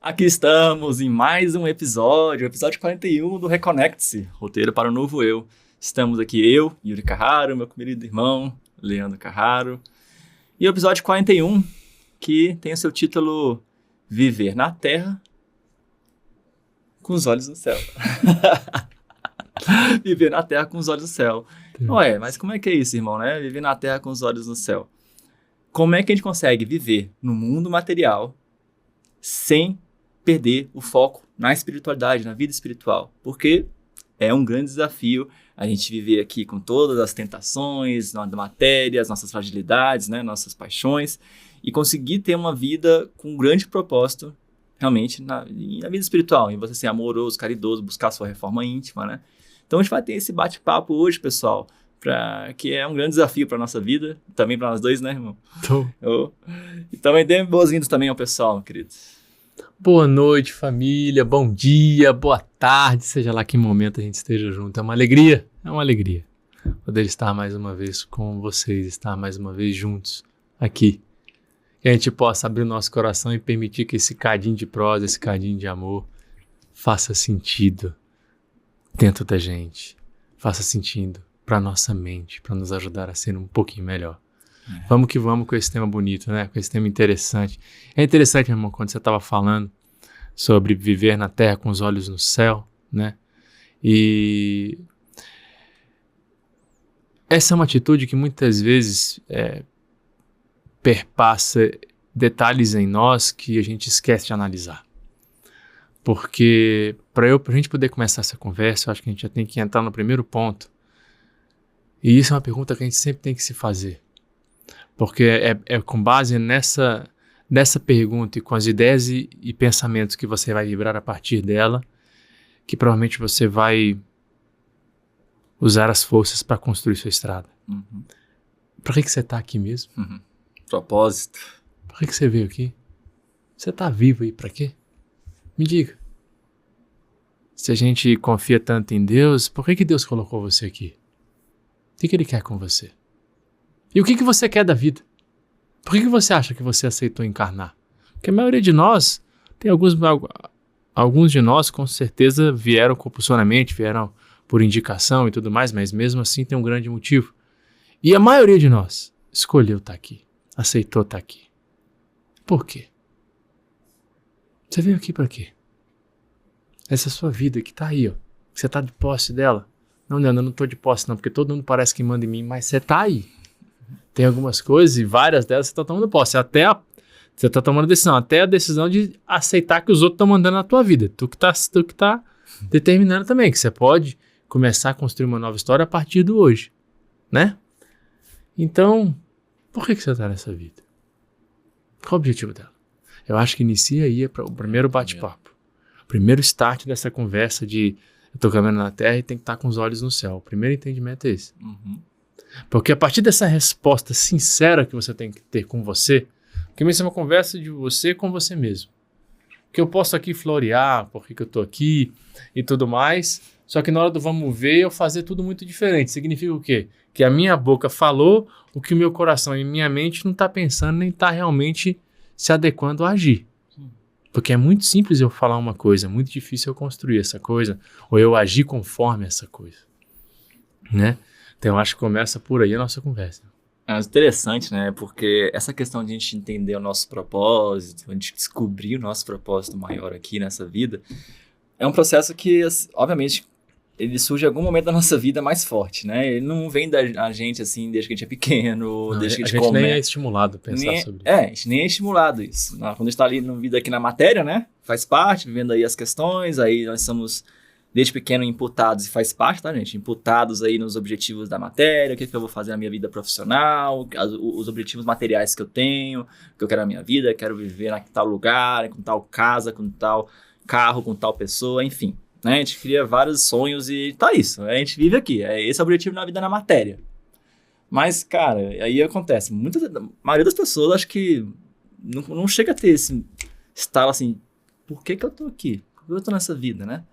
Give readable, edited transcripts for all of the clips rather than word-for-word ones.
Aqui estamos em mais um episódio, o episódio 41 do Reconnect-se, roteiro para o novo eu. Estamos aqui eu, Yuri Carraro, meu querido irmão, Leandro Carraro. E o episódio 41, que tem o seu título Viver na Terra com os olhos no céu. Viver na Terra com os olhos no céu. Ué, mas como é que é isso, irmão, né? Viver na Terra com os olhos no céu. Como é que a gente consegue viver no mundo material sem perder o foco na espiritualidade, na vida espiritual? Porque é um grande desafio a gente viver aqui com todas as tentações da matéria, as nossas fragilidades, né, nossas paixões, e conseguir ter uma vida com um grande propósito, realmente, na vida espiritual, em você ser amoroso, caridoso, buscar a sua reforma íntima, né? Então a gente vai ter esse bate-papo hoje, pessoal, que é um grande desafio para a nossa vida, também para nós dois, né, irmão? E também dê boas-vindas também ao pessoal, queridos. Boa noite, família, bom dia, boa tarde, seja lá que momento a gente esteja junto. É uma alegria poder estar mais uma vez com vocês, estar mais uma vez juntos aqui. Que a gente possa abrir o nosso coração e permitir que esse cadinho de prosa, esse cadinho de amor faça sentido dentro da gente, faça sentido para nossa mente, para nos ajudar a ser um pouquinho melhor. Vamos que vamos com esse tema bonito, né? Com esse tema interessante. É interessante, meu irmão, quando você estava falando sobre viver na terra com os olhos no céu, né? E essa é uma atitude que muitas vezes perpassa detalhes em nós que a gente esquece de analisar. Porque para a gente poder começar essa conversa, eu acho que a gente já tem que entrar no primeiro ponto. E isso é uma pergunta que a gente sempre tem que se fazer. Porque é com base nessa pergunta e com as ideias e pensamentos que você vai vibrar a partir dela, que provavelmente você vai usar as forças para construir sua estrada. Uhum. Para que você está aqui mesmo? Uhum. Propósito. Para que você veio aqui? Você está vivo aí para quê? Me diga. Se a gente confia tanto em Deus, por que Deus colocou você aqui? O que Ele quer com você? E o que você quer da vida? Por que você acha que você aceitou encarnar? Porque a maioria de nós, tem alguns de nós com certeza vieram compulsoriamente, vieram por indicação e tudo mais, mas mesmo assim tem um grande motivo. E a maioria de nós escolheu estar aqui, aceitou estar aqui. Por quê? Você veio aqui para quê? Essa sua vida que está aí, ó, que você está de posse dela. Não, Leandro, eu não estou de posse não, porque todo mundo parece que manda em mim, mas você está aí. Tem algumas coisas e várias delas você está tomando posse. Você está tomando decisão. Até a decisão de aceitar que os outros estão mandando na tua vida. Tu que tá determinando também. Que você pode começar a construir uma nova história a partir do hoje. Né? Então, por que você está nessa vida? Qual o objetivo dela? Eu acho que inicia aí o primeiro bate-papo. O primeiro start dessa conversa de eu estou caminhando na terra e tem que estar com os olhos no céu. O primeiro entendimento é esse. Uhum. Porque a partir dessa resposta sincera que você tem que ter com você, que isso é uma conversa de você com você mesmo. Que eu posso aqui florear, por que eu estou aqui e tudo mais, só que na hora do vamos ver eu fazer tudo muito diferente. Significa o quê? Que a minha boca falou o que o meu coração e minha mente não está pensando nem está realmente se adequando a agir. Porque é muito simples eu falar uma coisa, é muito difícil eu construir essa coisa, ou eu agir conforme essa coisa. Né? Então eu acho que começa por aí a nossa conversa. É interessante, né? Porque essa questão de a gente entender o nosso propósito, a gente descobrir o nosso propósito maior aqui nessa vida, é um processo que, obviamente, ele surge em algum momento da nossa vida mais forte, né? Ele não vem da gente, assim, desde que a gente é pequeno, Não, desde que a gente nem é estimulado a pensar sobre isso. A gente nem é estimulado isso. Quando a gente está ali na vida aqui na matéria, né? Faz parte, vivendo aí as questões, aí nós somos desde pequeno imputados, e faz parte, tá, gente? Imputados aí nos objetivos da matéria, o que eu vou fazer na minha vida profissional, os objetivos materiais que eu tenho, o que eu quero na minha vida, quero viver em tal lugar, com tal casa, com tal carro, com tal pessoa, enfim. Né? A gente cria vários sonhos e tá isso. A gente vive aqui. Esse é o objetivo na vida na matéria. Mas, cara, aí acontece. A maioria das pessoas acho que não chega a ter esse estalo assim, por que eu tô aqui? Por que eu tô nessa vida, né?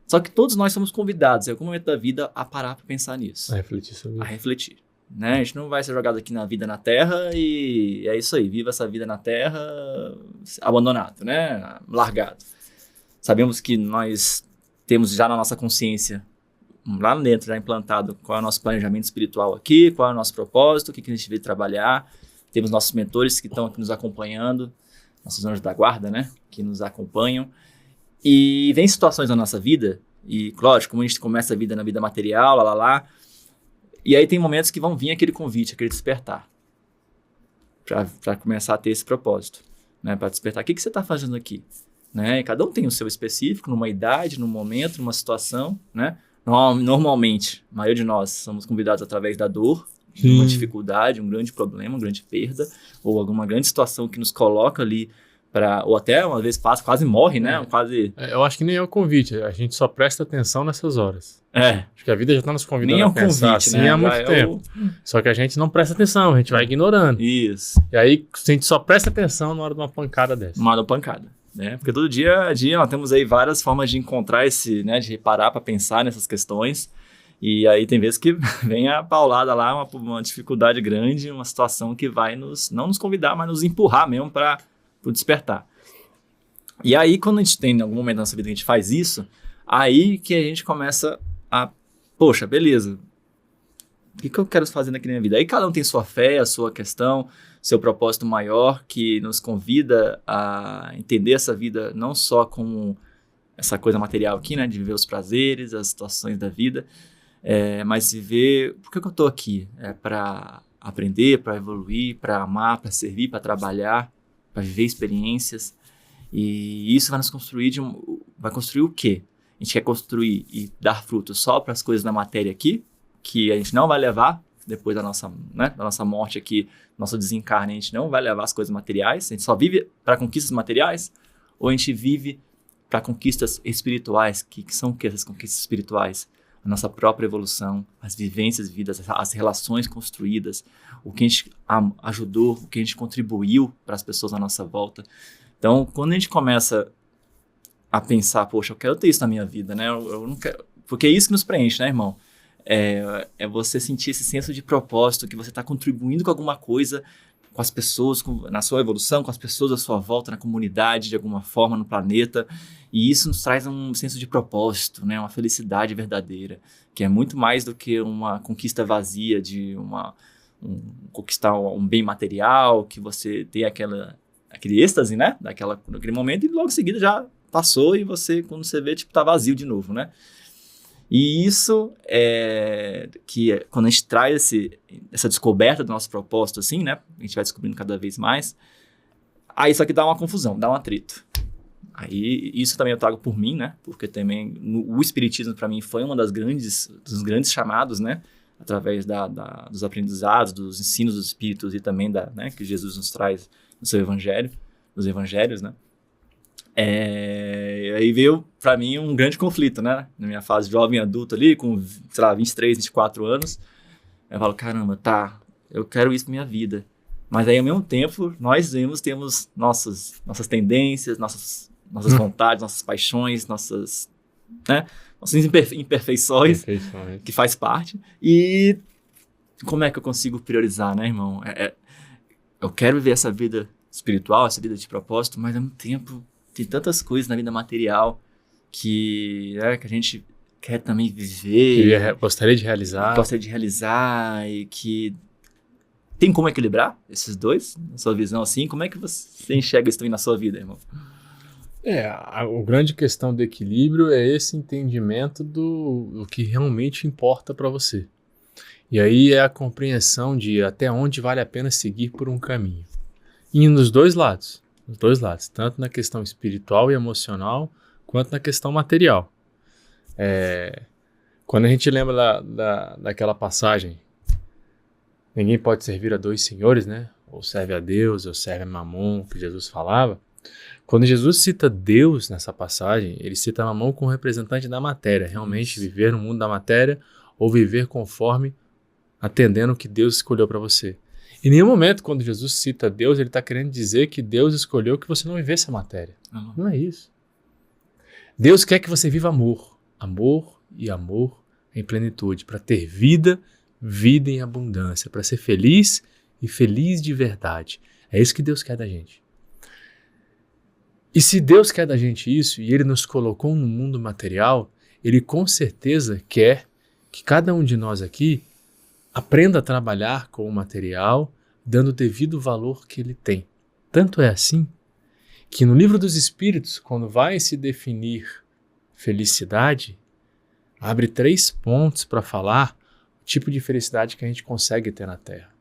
Só que todos nós somos convidados, em algum momento da vida, a parar para pensar nisso. A refletir sobre isso. A refletir. né? A gente não vai ser jogado aqui na vida na Terra e é isso aí, viva essa vida na Terra abandonado, né? Largado. Sabemos que nós temos já na nossa consciência, lá dentro, já implantado, qual é o nosso planejamento espiritual aqui, qual é o nosso propósito, o que a gente veio trabalhar. Temos nossos mentores que estão aqui nos acompanhando, nossos anjos da guarda, né? Que nos acompanham. E vem situações na nossa vida, e lógico, como a gente começa a vida na vida material, e aí tem momentos que vão vir aquele convite, aquele despertar, para começar a ter esse propósito, né? Para despertar, o que você está fazendo aqui? Né? E cada um tem o seu específico, numa idade, num momento, numa situação, né? Normalmente, a maioria de nós somos convidados através da dor, de uma dificuldade, um grande problema, uma grande perda, ou alguma grande situação que nos coloca ali, ou até uma vez passa, quase morre, né? Eu acho que nem é o convite, a gente só presta atenção nessas horas. Acho que a vida já está nos convidando nem a pensar convite, assim né? há muito tempo. Só que a gente não presta atenção, a gente vai ignorando. Isso. E aí a gente só presta atenção na hora de uma pancada dessa. Uma hora de pancada, né? Porque todo dia a dia nós temos aí várias formas de encontrar né? De reparar para pensar nessas questões. E aí tem vezes que vem a paulada lá, uma dificuldade grande, uma situação que vai não nos convidar, mas nos empurrar mesmo para o despertar. E aí, quando a gente tem, em algum momento da nossa vida que a gente faz isso, aí que a gente começa poxa, beleza, o que eu quero fazer na minha vida? Aí cada um tem sua fé, a sua questão, seu propósito maior, que nos convida a entender essa vida não só como essa coisa material aqui, né, de viver os prazeres, as situações da vida, mas viver, por que eu tô aqui? É para aprender, para evoluir, para amar, para servir, para trabalhar, para viver experiências. E isso vai nos construir vai construir o quê? A gente quer construir e dar frutos só para as coisas da matéria aqui, que a gente não vai levar depois da nossa morte aqui, nosso desencarne, a gente não vai levar as coisas materiais, a gente só vive para conquistas materiais, ou a gente vive para conquistas espirituais, que são o que essas conquistas espirituais? A nossa própria evolução, as vivências vividas, as relações construídas, o que a gente ajudou, o que a gente contribuiu para as pessoas à nossa volta. Então, quando a gente começa a pensar, poxa, eu quero ter isso na minha vida, né? Eu não quero, porque é isso que nos preenche, né, irmão? É você sentir esse senso de propósito, que você está contribuindo com alguma coisa, com as pessoas, na sua evolução, com as pessoas à sua volta, na comunidade, de alguma forma, no planeta. E isso nos traz um senso de propósito, né? Uma felicidade verdadeira, que é muito mais do que uma conquista vazia de conquistar um bem material, que você tem aquele êxtase, né? Naquele momento, e logo em seguida já passou e você, quando você vê, tá vazio de novo, né? E isso quando a gente traz essa descoberta do nosso propósito, assim, né? A gente vai descobrindo cada vez mais. Aí isso aqui dá uma confusão, dá um atrito. Aí isso também eu trago por mim, né? Porque também o espiritismo para mim foi dos grandes chamados, né? Através dos aprendizados, dos ensinos dos espíritos e também né? Que Jesus nos traz no seu evangelho, nos evangelhos, né? Aí veio para mim um grande conflito, né? Na minha fase jovem adulto ali, com, sei lá, 23, 24 anos. Eu falo, caramba, eu quero isso pra minha vida. Mas aí, ao mesmo tempo, nós temos nossas tendências, nossas vontades, nossas paixões, nossas imperfeições, que faz parte. E como é que eu consigo priorizar, né, irmão? Eu quero viver essa vida espiritual, essa vida de propósito, mas ao mesmo tempo tem tantas coisas na vida material que a gente quer também viver. Gostaria de realizar. Gostaria de realizar e que... Tem como equilibrar esses dois? Na sua visão, assim? Como é que você enxerga isso também na sua vida, irmão? A grande questão do equilíbrio é esse entendimento do que realmente importa para você. E aí é a compreensão de até onde vale a pena seguir por um caminho. E nos dois lados, tanto na questão espiritual e emocional, quanto na questão material. Quando a gente lembra daquela passagem, ninguém pode servir a dois senhores, né? Ou serve a Deus, ou serve a Mamon, que Jesus falava. Quando Jesus cita Deus nessa passagem, ele cita Mamon como representante da matéria, realmente viver no mundo da matéria ou viver conforme atendendo o que Deus escolheu para você. Em nenhum momento, quando Jesus cita Deus, ele está querendo dizer que Deus escolheu que você não vivesse a matéria. Não é isso. Deus quer que você viva amor. Amor e amor em plenitude, para ter vida, vida em abundância, para ser feliz e feliz de verdade. É isso que Deus quer da gente. E se Deus quer da gente isso, e Ele nos colocou no mundo material, Ele com certeza quer que cada um de nós aqui aprenda a trabalhar com o material, dando o devido valor que ele tem. Tanto é assim que no Livro dos Espíritos, quando vai se definir felicidade, abre 3 pontos para falar o tipo de felicidade que a gente consegue ter na Terra.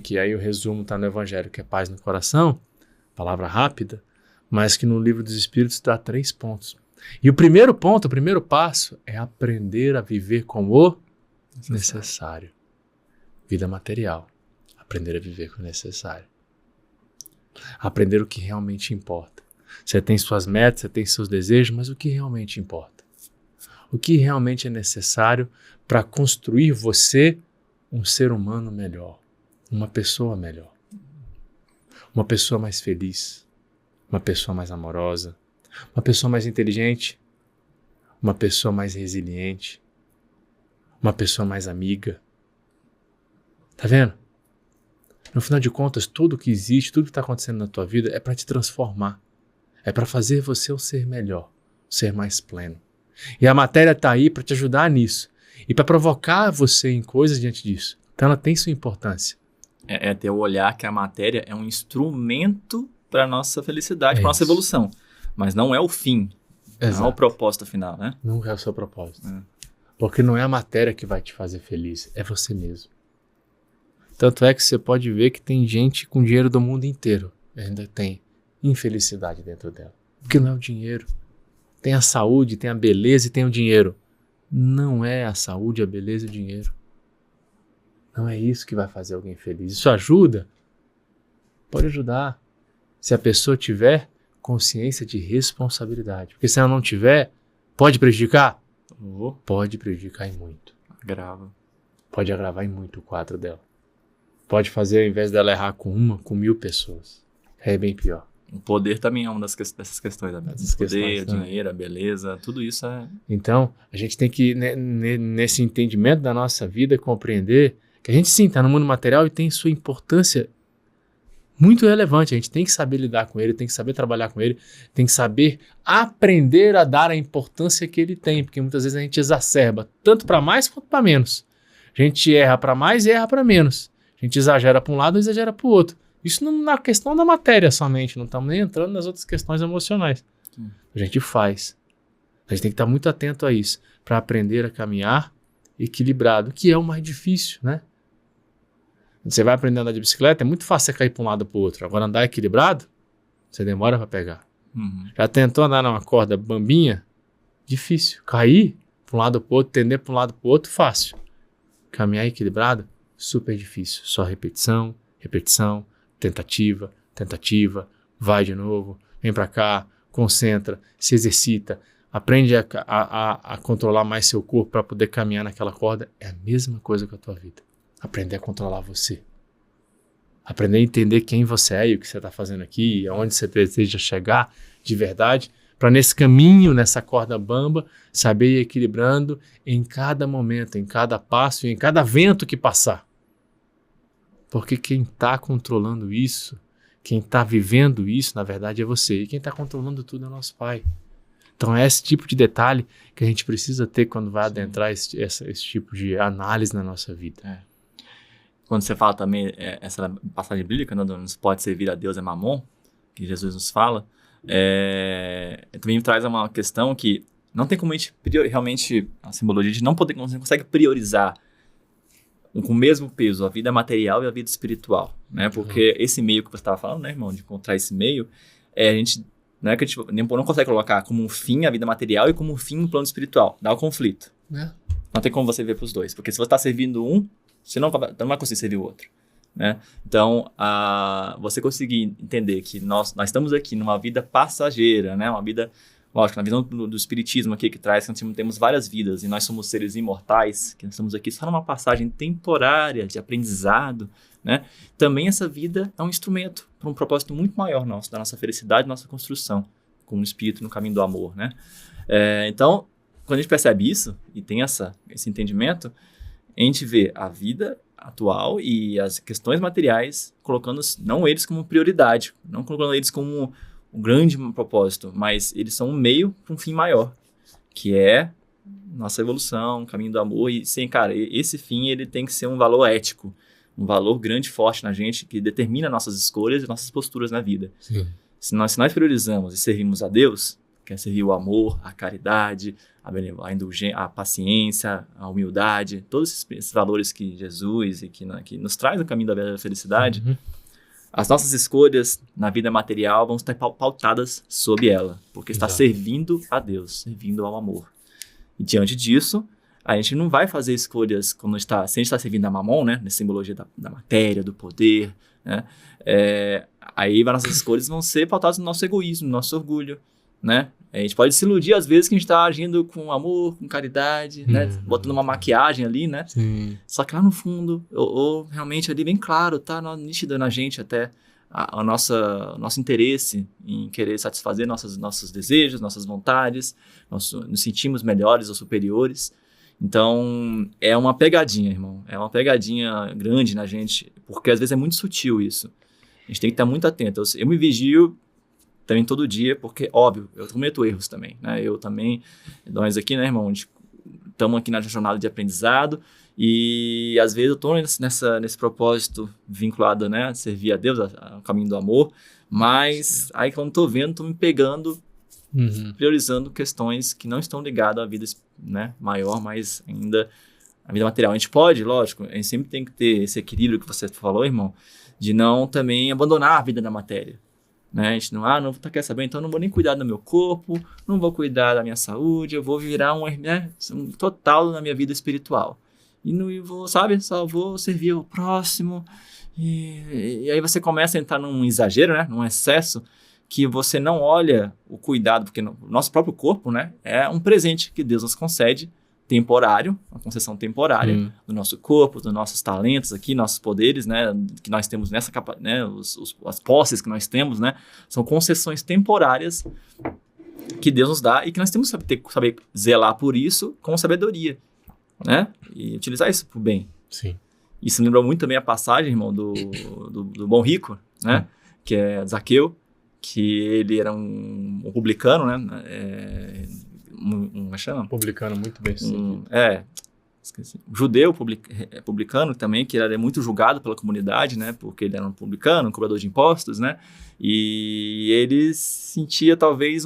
Que aí o resumo está no Evangelho, que é paz no coração, palavra rápida, mas que no Livro dos Espíritos dá 3 pontos. E o primeiro ponto, o primeiro passo é aprender a viver com o necessário. Vida material. Aprender a viver com o necessário. Aprender o que realmente importa. Você tem suas metas, você tem seus desejos, mas o que realmente importa? O que realmente é necessário para construir você um ser humano melhor, uma pessoa melhor, uma pessoa mais feliz, uma pessoa mais amorosa, uma pessoa mais inteligente, uma pessoa mais resiliente, uma pessoa mais amiga. Tá vendo? No final de contas, tudo que existe, tudo que está acontecendo na tua vida é para te transformar. É para fazer você um ser melhor, um ser mais pleno. E a matéria está aí para te ajudar nisso. E para provocar você em coisas diante disso. Então ela tem sua importância. É ter o olhar que a matéria é um instrumento para a nossa felicidade, para a nossa isso. evolução. Mas não é o fim. Exato. Não é o propósito final, né? Não é o seu propósito. Porque não é a matéria que vai te fazer feliz, é você mesmo. Tanto é que você pode ver que tem gente com dinheiro do mundo inteiro. Ainda tem infelicidade dentro dela. Porque não é o dinheiro. Tem a saúde, tem a beleza e tem o dinheiro. Não é a saúde, a beleza e o dinheiro. Não é isso que vai fazer alguém feliz. Isso ajuda? Pode ajudar. Se a pessoa tiver consciência de responsabilidade. Porque se ela não tiver, pode prejudicar? Pode prejudicar e muito. Agrava. Pode agravar e muito o quadro dela. Pode fazer, ao invés dela errar com 1, 1.000 pessoas. É bem pior. O poder também é uma dessas questões. Né? O poder, dinheiro, a beleza, tudo isso é... Então, a gente tem que, nesse entendimento da nossa vida, compreender que a gente sim está no mundo material e tem sua importância muito relevante. A gente tem que saber lidar com ele, tem que saber trabalhar com ele, tem que saber aprender a dar a importância que ele tem, porque muitas vezes a gente exacerba, tanto para mais quanto para menos. A gente erra para mais e erra para menos. A gente exagera para um lado e exagera para o outro. Isso não na questão da matéria somente, não estamos nem entrando nas outras questões emocionais. A gente faz. A gente tem que estar muito atento a isso, para aprender a caminhar equilibrado, que é o mais difícil, né? Você vai aprender a andar de bicicleta, é muito fácil você cair para um lado para o outro. Agora andar equilibrado, você demora para pegar. Já tentou andar numa corda bambinha? Difícil. Cair para um lado para o outro, tender para um lado para o outro, fácil. Caminhar equilibrado, super difícil. Só repetição, repetição, tentativa, vai de novo, vem para cá, concentra, se exercita, aprende a controlar mais seu corpo para poder caminhar naquela corda. É a mesma coisa com a tua vida. Aprender a controlar você. Aprender a entender quem você é e o que você está fazendo aqui, aonde você deseja chegar de verdade, para nesse caminho, nessa corda bamba, saber ir equilibrando em cada momento, em cada passo e em cada vento que passar. Porque quem está controlando isso, quem está vivendo isso, na verdade é você. E quem está controlando tudo é o nosso Pai. Então é esse tipo de detalhe que a gente precisa ter quando vai adentrar esse tipo de análise na nossa vida. Quando você fala também, essa passagem bíblica, não pode servir a Deus é mamon, que Jesus nos fala, também traz uma questão que não tem como a gente realmente, a simbologia de não consegue priorizar com o mesmo peso a vida material e a vida espiritual, né? Porque esse meio que você estava falando, né, irmão, de encontrar esse meio, a gente não é que a gente não consegue colocar como um fim a vida material e como um fim o plano espiritual, dá o conflito. Não tem como você ver para os dois, porque se você está servindo um, você não vai conseguir servir o outro, né? Então, você conseguir entender que nós estamos aqui numa vida passageira, né? Uma vida, lógico, na visão do espiritismo aqui que traz que nós temos várias vidas e nós somos seres imortais, que nós estamos aqui só numa passagem temporária de aprendizado, né? Também essa vida é um instrumento para um propósito muito maior nosso, da nossa felicidade, da nossa construção, como espírito no caminho do amor, né? Então, quando a gente percebe isso e tem esse entendimento, a gente vê a vida atual e as questões materiais, colocando não eles como prioridade, não colocando eles como um grande propósito, mas eles são um meio para um fim maior, que é nossa evolução, caminho do amor. E sim, cara, esse fim ele tem que ser um valor ético, um valor grande e forte na gente, que determina nossas escolhas e nossas posturas na vida. Sim. Se nós priorizamos e servimos a Deus, quer servir o amor, a caridade, a indulgência, a paciência, a humildade, todos esses valores que Jesus e que nos traz o caminho da felicidade, as nossas escolhas na vida material vão estar pautadas sob ela, porque está servindo a Deus, servindo ao amor. E diante disso, a gente não vai fazer escolhas quando se a gente está servindo a Mamon, né, na simbologia da matéria, do poder, né, aí as nossas escolhas vão ser pautadas no nosso egoísmo, no nosso orgulho, né? A gente pode se iludir às vezes que a gente está agindo com amor, com caridade, né? Botando uma maquiagem ali, né? Sim. Só que lá no fundo, ou realmente ali bem claro, tá nítido na gente até o nosso interesse em querer satisfazer nossos desejos, nossas vontades, nos sentimos melhores ou superiores. Então, é uma pegadinha, irmão. É uma pegadinha grande na gente, porque às vezes é muito sutil isso. A gente tem que estar muito atento. Eu me vigio também todo dia, porque, óbvio, eu cometo erros também, né? Eu também, nós aqui, né, irmão, estamos aqui na jornada de aprendizado e, às vezes, eu estou nesse propósito vinculado, né, a servir a Deus, ao caminho do amor, mas aí, quando estou vendo, estou me pegando, priorizando questões que não estão ligadas à vida, né, maior, mas ainda a vida material. A gente pode, lógico, a gente sempre tem que ter esse equilíbrio que você falou, irmão, de não também abandonar a vida da matéria. Né? A gente não quer saber, então não vou nem cuidar do meu corpo, não vou cuidar da minha saúde, eu vou virar um total na minha vida espiritual. E vou, sabe, só vou servir ao próximo. E aí você começa a entrar num exagero, né? Num excesso, que você não olha o cuidado, porque o nosso próprio corpo, né, é um presente que Deus nos concede, temporário, uma concessão temporária do nosso corpo, dos nossos talentos aqui, nossos poderes, né, que nós temos nessa capa, né, as posses que nós temos, né, são concessões temporárias que Deus nos dá e que nós temos que saber zelar por isso com sabedoria, né, e utilizar isso para o bem. Sim. Isso me lembrou muito também a passagem, irmão, do bom rico, né, que é Zaqueu, que ele era um publicano, né, como chama? Publicano muito bem. Esqueci. Um judeu publicano também, que ele era muito julgado pela comunidade, né? Porque ele era um publicano, um cobrador de impostos, né? E ele sentia talvez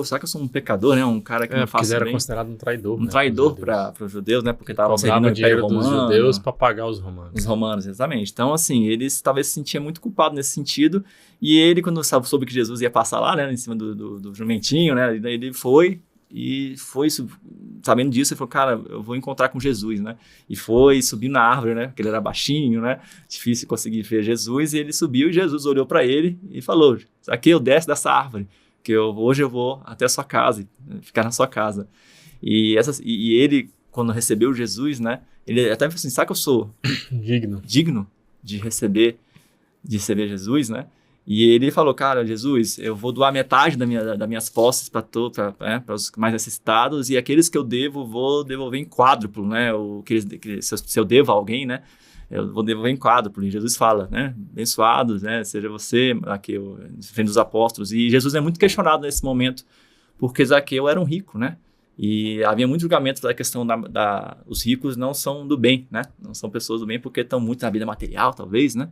será que eu sou um pecador, né? Um cara que não faz bem. Porque ele era considerado um traidor. Um traidor para os judeus, né? Porque estava servindo o Império Romano. Dos judeus para pagar os romanos. Os romanos, exatamente. Então, assim, ele talvez se sentia muito culpado nesse sentido. E ele, quando soube que Jesus ia passar lá, né? Em cima do jumentinho, né? Ele foi... E foi, sabendo disso, ele falou, cara, eu vou encontrar com Jesus, né? E foi, subiu na árvore, né? Porque ele era baixinho, né? Difícil conseguir ver Jesus. E ele subiu e Jesus olhou para ele e falou, Zaqueu, desce dessa árvore, que hoje eu vou até a sua casa, ficar na sua casa. E ele, quando recebeu Jesus, né? Ele até falou assim, sabe que eu sou digno de receber Jesus, né? E ele falou, cara, Jesus, eu vou doar metade das minhas posses para os mais necessitados e aqueles que eu devo, vou devolver em quádruplo, né? Se eu devo a alguém, né? Eu vou devolver em quádruplo. E Jesus fala, né? Abençoados, né? Seja você, Zaqueu, frente dos apóstolos. E Jesus é muito questionado nesse momento, porque Zaqueu era um rico, né? E havia muito julgamento da questão os ricos não são do bem, né? Não são pessoas do bem porque estão muito na vida material, talvez, né?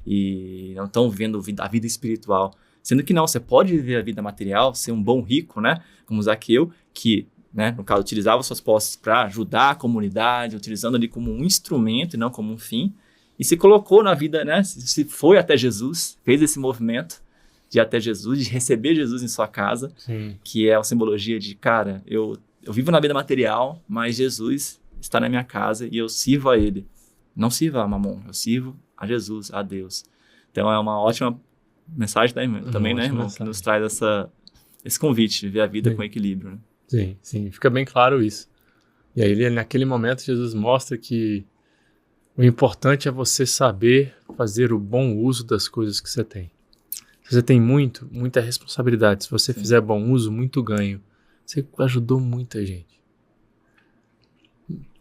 E não estão vivendo a vida espiritual. Sendo que não, você pode viver a vida material, ser um bom rico, né? Como Zaqueu, que, né, no caso, utilizava suas posses para ajudar a comunidade, utilizando ali como um instrumento e não como um fim. E se colocou na vida, né? Se foi até Jesus, fez esse movimento de ir até Jesus, de receber Jesus em sua casa. Sim. Que é uma simbologia de, cara, eu vivo na vida material, mas Jesus está na minha casa e eu sirvo a Ele. Não sirvo a Mamon, eu sirvo a Jesus, a Deus. Então é uma ótima mensagem também, né, irmão? Que nos traz esse convite de ver a vida com equilíbrio. Né? Sim, fica bem claro isso. E aí, naquele momento, Jesus mostra que o importante é você saber fazer o bom uso das coisas que você tem. Se você tem muita responsabilidade, se você fizer bom uso, muito ganho. Você ajudou muita gente.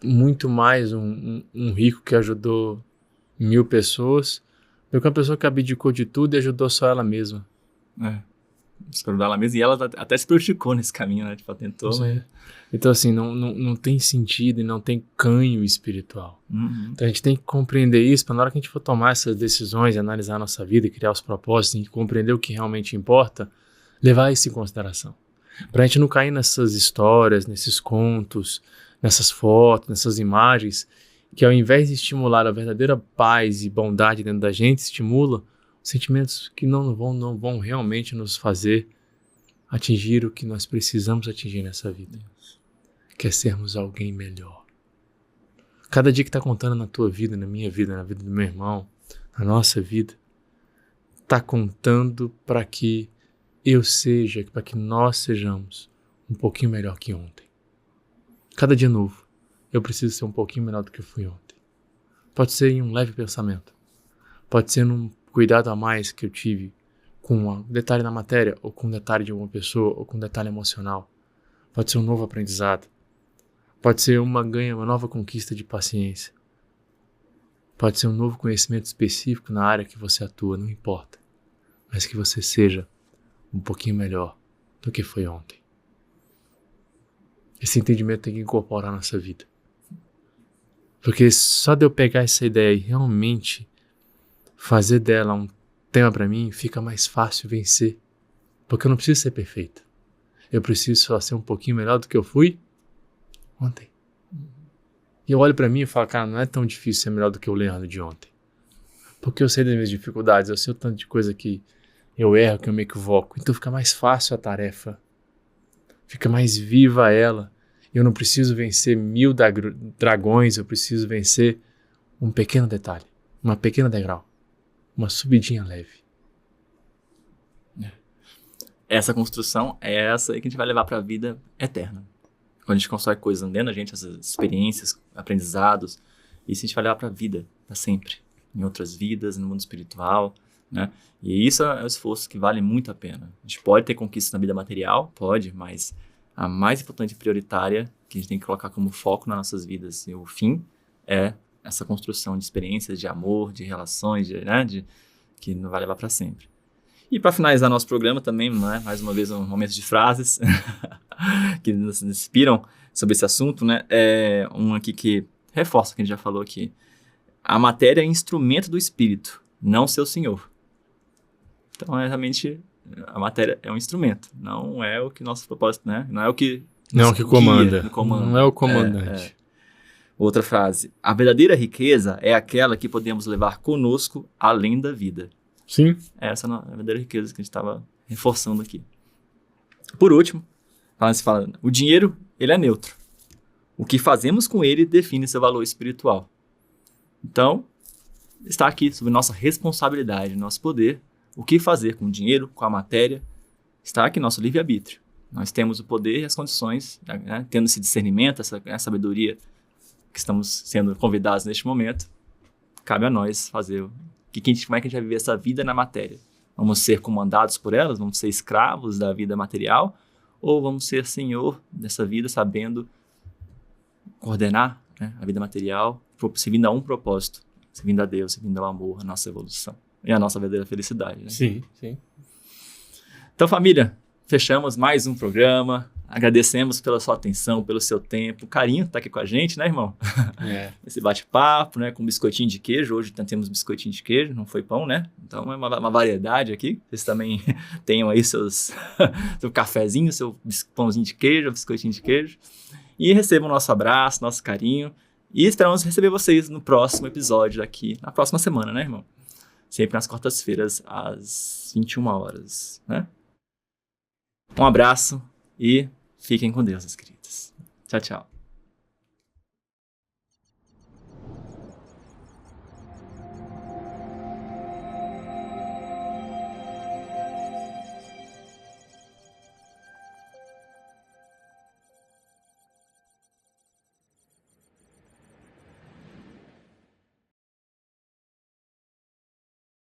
muito mais um rico que ajudou 1000 pessoas do que uma pessoa que abdicou de tudo e ajudou só ela mesma. Escolheu ela mesma, e ela até se praticou nesse caminho, né? Tipo, ela tentou, mas... Então, assim, não tem sentido e não tem canho espiritual. Uhum. Então, a gente tem que compreender isso para na hora que a gente for tomar essas decisões, analisar a nossa vida e criar os propósitos e compreender o que realmente importa, levar isso em consideração. Para a gente não cair nessas histórias, nesses contos, nessas fotos, nessas imagens, que ao invés de estimular a verdadeira paz e bondade dentro da gente, estimula sentimentos que não vão realmente nos fazer atingir o que nós precisamos atingir nessa vida, que é sermos alguém melhor. Cada dia que está contando na tua vida, na minha vida, na vida do meu irmão, na nossa vida, está contando para que eu seja, para que nós sejamos um pouquinho melhor que ontem. Cada dia novo, eu preciso ser um pouquinho melhor do que eu fui ontem. Pode ser em um leve pensamento, pode ser num cuidado a mais que eu tive com um detalhe na matéria, ou com um detalhe de uma pessoa, ou com um detalhe emocional. Pode ser um novo aprendizado. Pode ser uma nova conquista de paciência. Pode ser um novo conhecimento específico na área que você atua, não importa. Mas que você seja um pouquinho melhor do que foi ontem. Esse entendimento tem que incorporar na nossa vida. Porque só de eu pegar essa ideia e realmente fazer dela um tema para mim, fica mais fácil vencer. Porque eu não preciso ser perfeito. Eu preciso só ser um pouquinho melhor do que eu fui ontem. E eu olho para mim e falo, cara, não é tão difícil ser melhor do que o Leandro de ontem. Porque eu sei das minhas dificuldades, eu sei o tanto de coisa que eu erro, que eu me equivoco. Então fica mais fácil a tarefa. Fica mais viva ela. Eu não preciso vencer 1000 dragões, eu preciso vencer um pequeno detalhe, uma pequena degrau. Uma subidinha leve. Essa construção é essa aí que a gente vai levar para a vida eterna. Quando a gente constrói coisas dentro da gente, essas experiências, aprendizados, isso a gente vai levar para a vida, para sempre. Em outras vidas, no mundo espiritual, né? E isso é um esforço que vale muito a pena. A gente pode ter conquistas na vida material, pode, mas a mais importante e prioritária que a gente tem que colocar como foco nas nossas vidas e o fim é essa construção de experiências, de amor, de relações, que não vai levar para sempre. E para finalizar nosso programa também, né, mais uma vez um momento de frases que nos inspiram sobre esse assunto, né? É um aqui que reforça o que a gente já falou aqui. A matéria é instrumento do espírito, não seu senhor. Então, realmente, a matéria é um instrumento, não é o que nosso propósito, né? Não é o que comanda. comanda. Não é o comandante. Outra frase. A verdadeira riqueza é aquela que podemos levar conosco além da vida. Sim. Essa é a verdadeira riqueza que a gente estava reforçando aqui. Por último, o dinheiro, ele é neutro. O que fazemos com ele define seu valor espiritual. Então, está aqui sobre nossa responsabilidade, nosso poder, o que fazer com o dinheiro, com a matéria, está aqui nosso livre-arbítrio. Nós temos o poder e as condições, né, tendo esse discernimento, essa sabedoria que estamos sendo convidados neste momento, cabe a nós fazer como é que a gente vai viver essa vida na matéria. Vamos ser comandados por elas, vamos ser escravos da vida material, ou vamos ser senhor dessa vida, sabendo coordenar, né, a vida material, servindo a um propósito, servindo a Deus, servindo ao amor, a nossa evolução e a nossa verdadeira felicidade. Né? Sim, sim. Então, família, fechamos mais um programa. Agradecemos pela sua atenção, pelo seu tempo, o carinho que está aqui com a gente, né, irmão? Esse bate-papo, né, com biscoitinho de queijo. Hoje temos biscoitinho de queijo, não foi pão, né? Então é uma variedade aqui. Vocês também tenham aí seu cafezinho, seu pãozinho de queijo, biscoitinho de queijo. E recebam o nosso abraço, nosso carinho. E esperamos receber vocês no próximo episódio aqui, na próxima semana, né, irmão? Sempre nas quartas-feiras, às 21 horas, né? Um abraço e fiquem com Deus, meus queridos. Tchau, tchau.